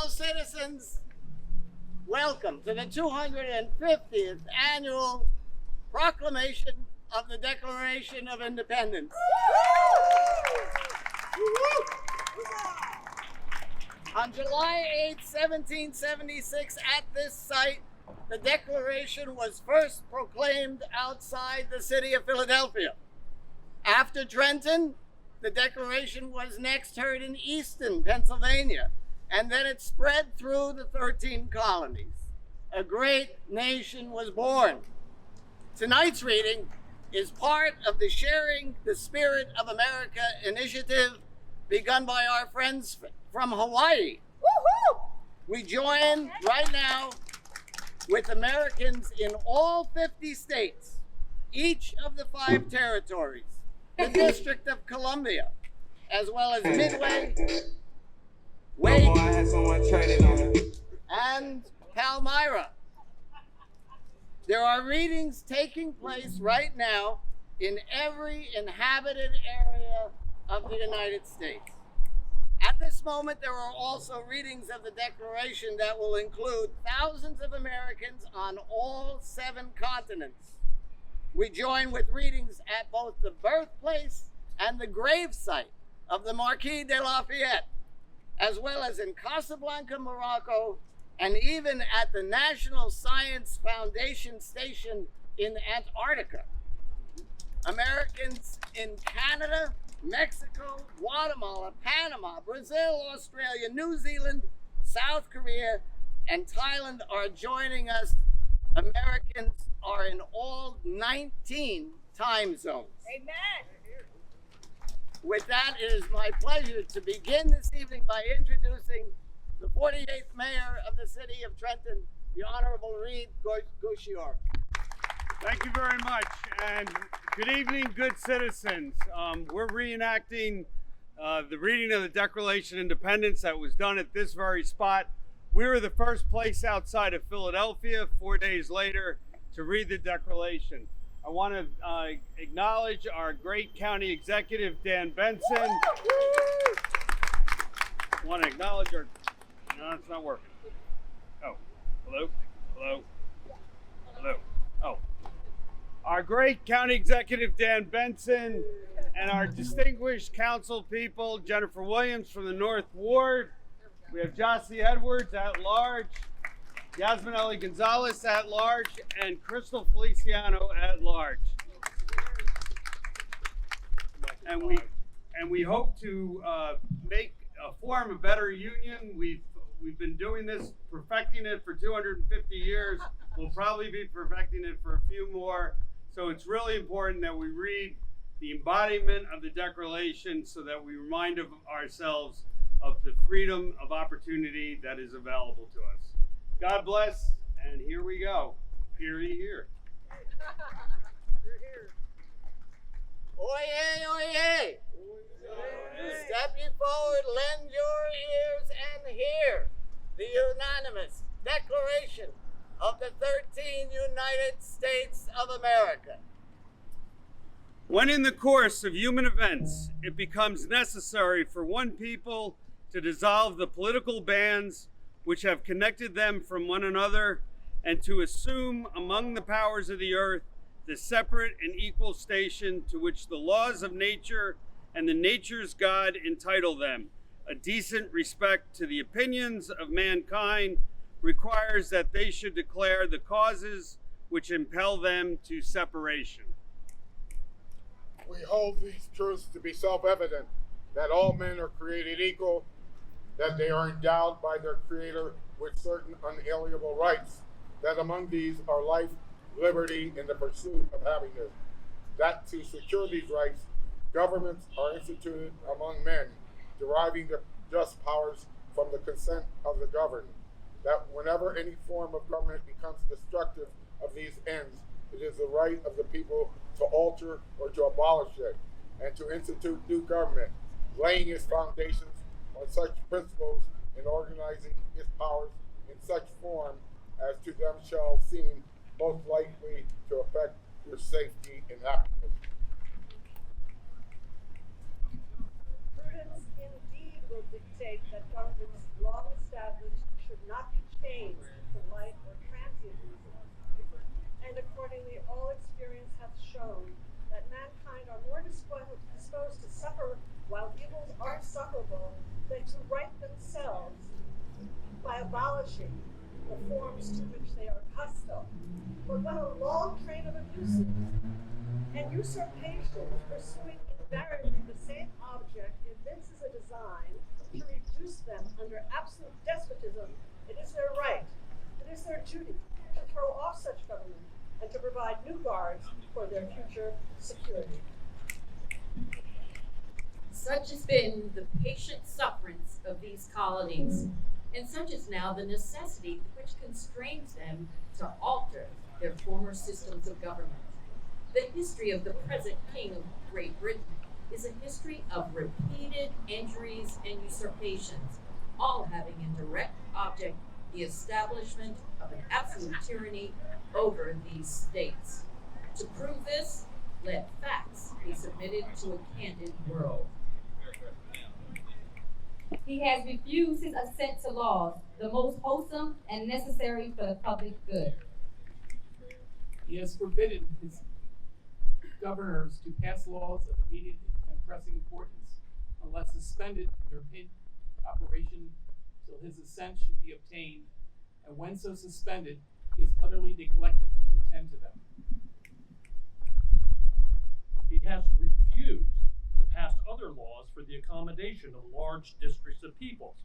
Fellow citizens, welcome to the 250th annual proclamation of the Declaration of Independence. On July 8, 1776, at this site, the Declaration was first proclaimed outside the city of Philadelphia. After Trenton, the Declaration was next heard in Easton, Pennsylvania, and then it spread through the 13 colonies. A great nation was born. Tonight's reading is part of the Sharing the Spirit of America initiative begun by our friends from Hawaii. Woo-hoo! We join right now with Americans in all 50 states, each of the 5 territories, the District of Columbia, as well as Midway, Wake, and Palmyra. There are readings taking place right now in every inhabited area of the United States. At this moment, there are also readings of the Declaration that will include thousands of Americans on all 7 continents. We join with readings at both the birthplace and the gravesite of the Marquis de Lafayette, as well as in Casablanca, Morocco, and even at the National Science Foundation Station in Antarctica. Americans in Canada, Mexico, Guatemala, Panama, Brazil, Australia, New Zealand, South Korea, and Thailand are joining us. Americans are in all 19 time zones. Amen. With that, it is my pleasure to begin this evening by introducing the 48th Mayor of the City of Trenton, the Honorable Gusciora. Thank you very much, and good evening, good citizens. We're reenacting the reading of the Declaration of Independence that was done at this very spot. We were the first place outside of Philadelphia 4 days later to read the Declaration. I want to acknowledge our great county executive, Dan Benson. I want to acknowledge our, no, it's not working. Oh, hello, hello, hello, oh. Our great county executive, Dan Benson, and our distinguished council people, Jennifer Williams from the North Ward. We have Jossie Edwards at large, Yasmin Ellie Gonzalez at large, and Crystal Feliciano at large. And we hope to form a better union. We've been doing this, perfecting it for 250 years. We'll probably be perfecting it for a few more. So it's really important that we read the embodiment of the Declaration so that we remind ourselves of the freedom of opportunity that is available to us. God bless, and here we go. Hear ye hear. Oyez, oyez! Step ye forward, lend your ears, and hear the unanimous Declaration of the 13 United States of America. When in the course of human events, it becomes necessary for one people to dissolve the political bands which have connected them from one another, and to assume among the powers of the earth the separate and equal station to which the laws of nature and the nature's God entitle them, a decent respect to the opinions of mankind requires that they should declare the causes which impel them to separation. We hold these truths to be self-evident, that all men are created equal, that they are endowed by their Creator with certain unalienable rights, that among these are life, liberty, and the pursuit of happiness, that to secure these rights, governments are instituted among men, deriving their just powers from the consent of the governed, that whenever any form of government becomes destructive of these ends, it is the right of the people to alter or to abolish it, and to institute new government, laying its foundations on such principles and organizing its powers in such form as to them shall seem most likely to affect your safety and happiness. Prudence indeed will dictate that governments long established themselves by abolishing the forms to which they are accustomed, but when a long train of abuses and usurpations pursuing invariably the same object evinces a design to reduce them under absolute despotism, it is their right, it is their duty to throw off such government and to provide new guards for their future security. Such has been the patient sufferance of these colonies, and such is now the necessity which constrains them to alter their former systems of government. The history of the present King of Great Britain is a history of repeated injuries and usurpations, all having in direct object the establishment of an absolute tyranny over these states. To prove this, let facts be submitted to a candid world. He has refused his assent to laws, the most wholesome and necessary for the public good. He has forbidden his governors to pass laws of immediate and pressing importance unless suspended in their operation till his assent should be obtained, and when so suspended, he is utterly neglected to attend to them. He has refused to pass other laws for the accommodation of large districts of peoples,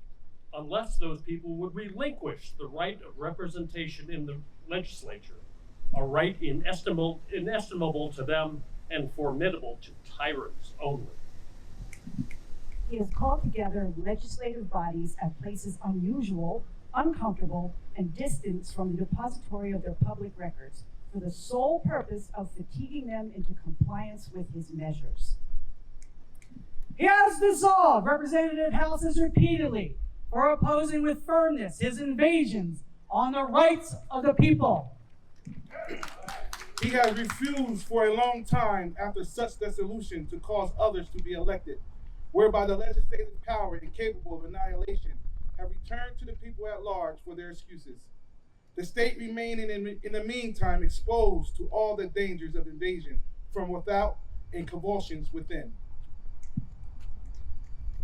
unless those people would relinquish the right of representation in the legislature, a right inestimable to them and formidable to tyrants only. He has called together legislative bodies at places unusual, uncomfortable, and distant from the depository of their public records, for the sole purpose of fatiguing them into compliance with his measures. He has dissolved representative houses repeatedly for opposing with firmness his invasions on the rights of the people. He has refused for a long time after such dissolution to cause others to be elected, whereby the legislative power incapable of annihilation have returned to the people at large for their excuses. The state remaining in the meantime exposed to all the dangers of invasion from without and convulsions within.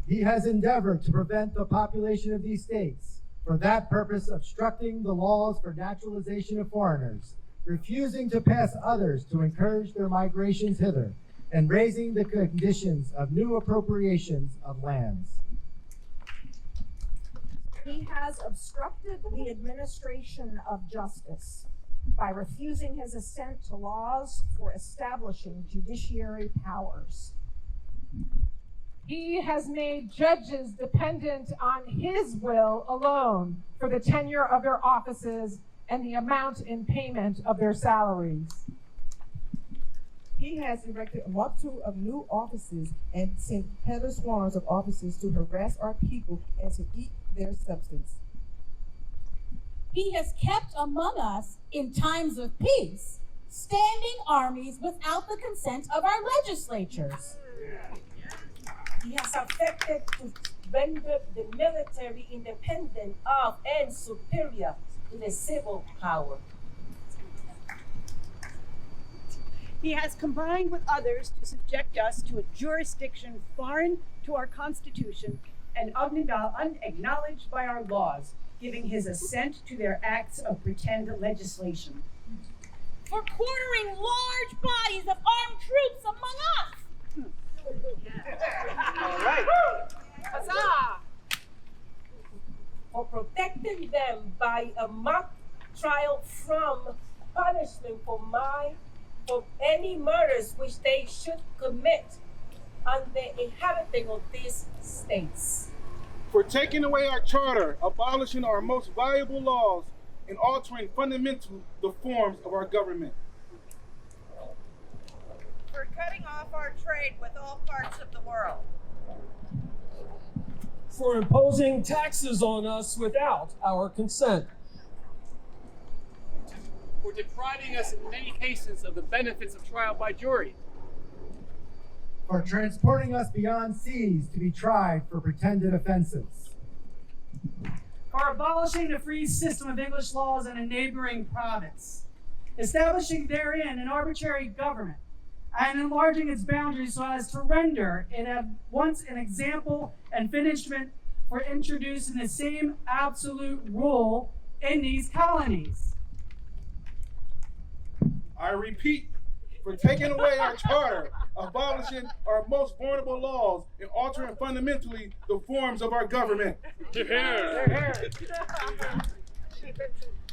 He has endeavored to prevent the population of these states, for that purpose obstructing the laws for naturalization of foreigners, refusing to pass others to encourage their migrations hither, and raising the conditions of new appropriations of lands. He has obstructed the administration of justice by refusing his assent to laws for establishing judiciary powers. He has made judges dependent on his will alone for the tenure of their offices and the amount in payment of their salaries. He has erected a multitude of new offices and sent peddler swarms of officers to harass our people and to eat their substance. He has kept among us in times of peace standing armies without the consent of our legislatures. He has affected to render the military independent of and superior to the civil power. He has combined with others to subject us to a jurisdiction foreign to our Constitution and unacknowledged by our laws, giving his assent to their acts of pretend legislation. For quartering large bodies of armed troops among us. All right. Huzzah! For protecting them by a mock trial from punishment for any murders which they should commit on the inhabiting of these states. For taking away our charter, abolishing our most valuable laws, and altering fundamentally the forms of our government. For cutting off our trade with all parts of the world. For imposing taxes on us without our consent. For depriving us in many cases of the benefits of trial by jury. For transporting us beyond seas to be tried for pretended offenses. For abolishing the free system of English laws in a neighboring province, establishing therein an arbitrary government, and enlarging its boundaries so as to render it at once an example and punishment for introducing the same absolute rule in these colonies. I repeat, for taking away our charter, abolishing our most vulnerable laws, and altering fundamentally the forms of our government.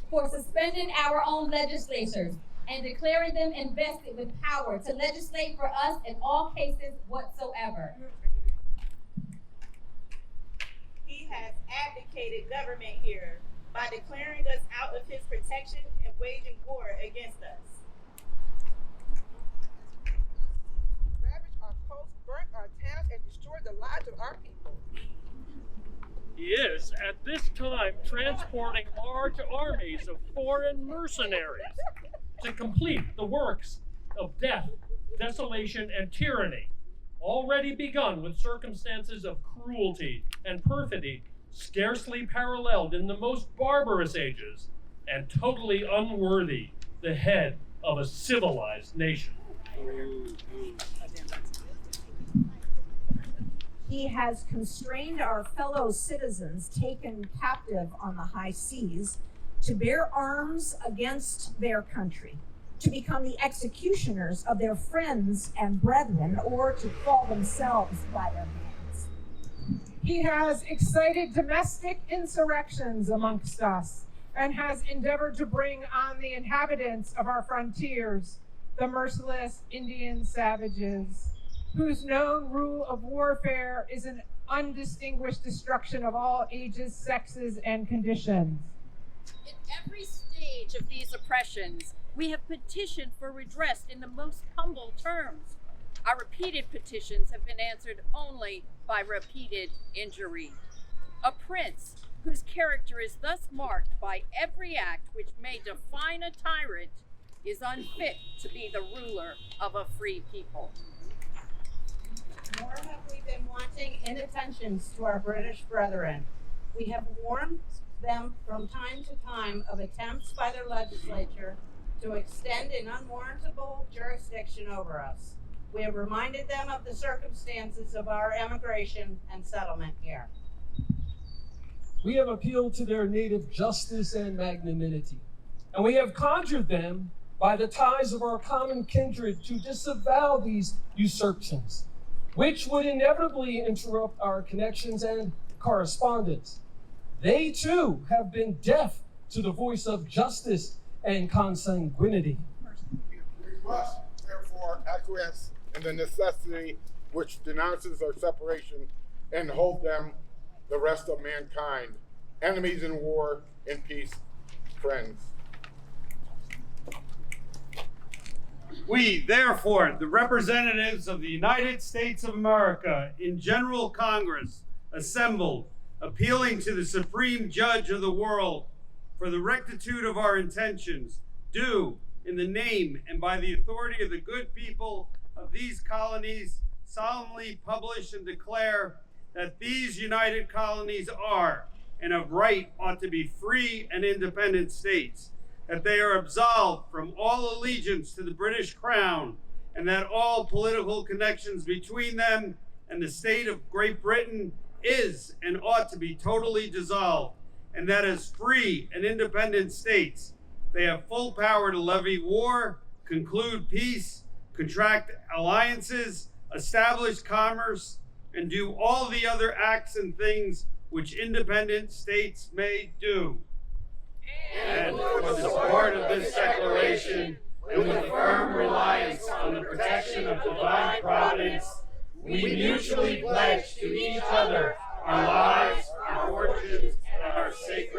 For suspending our own legislatures and declaring them invested with power to legislate for us in all cases whatsoever. He has abdicated government here by declaring us out of his protection and waging war against us. Ravaged our coast, burnt our towns, and destroyed the lives of our people. He is, at this time, transporting large armies of foreign mercenaries to complete the works of death, desolation, and tyranny, already begun with circumstances of cruelty and perfidy scarcely paralleled in the most barbarous ages, and totally unworthy the head of a civilized nation. He has constrained our fellow citizens taken captive on the high seas to bear arms against their country, to become the executioners of their friends and brethren, or to fall themselves by their hands. He has excited domestic insurrections amongst us and has endeavored to bring on the inhabitants of our frontiers the merciless Indian savages, whose known rule of warfare is an undistinguished destruction of all ages, sexes, and conditions. In every stage of these oppressions, we have petitioned for redress in the most humble terms. Our repeated petitions have been answered only by repeated injury. A prince whose character is thus marked by every act which may define a tyrant is unfit to be the ruler of a free people. Nor have we been wanting inattentions to our British brethren. We have warned them from time to time of attempts by their legislature to extend an unwarrantable jurisdiction over us. We have reminded them of the circumstances of our emigration and settlement here. We have appealed to their native justice and magnanimity, and we have conjured them by the ties of our common kindred to disavow these usurpations, which would inevitably interrupt our connections and correspondence. They too have been deaf to the voice of justice and consanguinity. We must therefore acquiesce in the necessity which denounces our separation and hold them, the rest of mankind, enemies in war, in peace, friends. We, therefore, the representatives of the United States of America in General Congress, assembled, appealing to the Supreme Judge of the world for the rectitude of our intentions, do, in the name and by the authority of the good people of these colonies, solemnly publish and declare that these united colonies are, and of right ought to be, free and independent states, that they are absolved from all allegiance to the British Crown, and that all political connections between them and the state of Great Britain is and ought to be totally dissolved, and that as free and independent states, they have full power to levy war, conclude peace, contract alliances, establish commerce, and do all the other acts and things which independent states may do. And for the support of this declaration, and with firm reliance on the protection of divine providence, we mutually pledge to each other our lives, our fortunes, and our sacred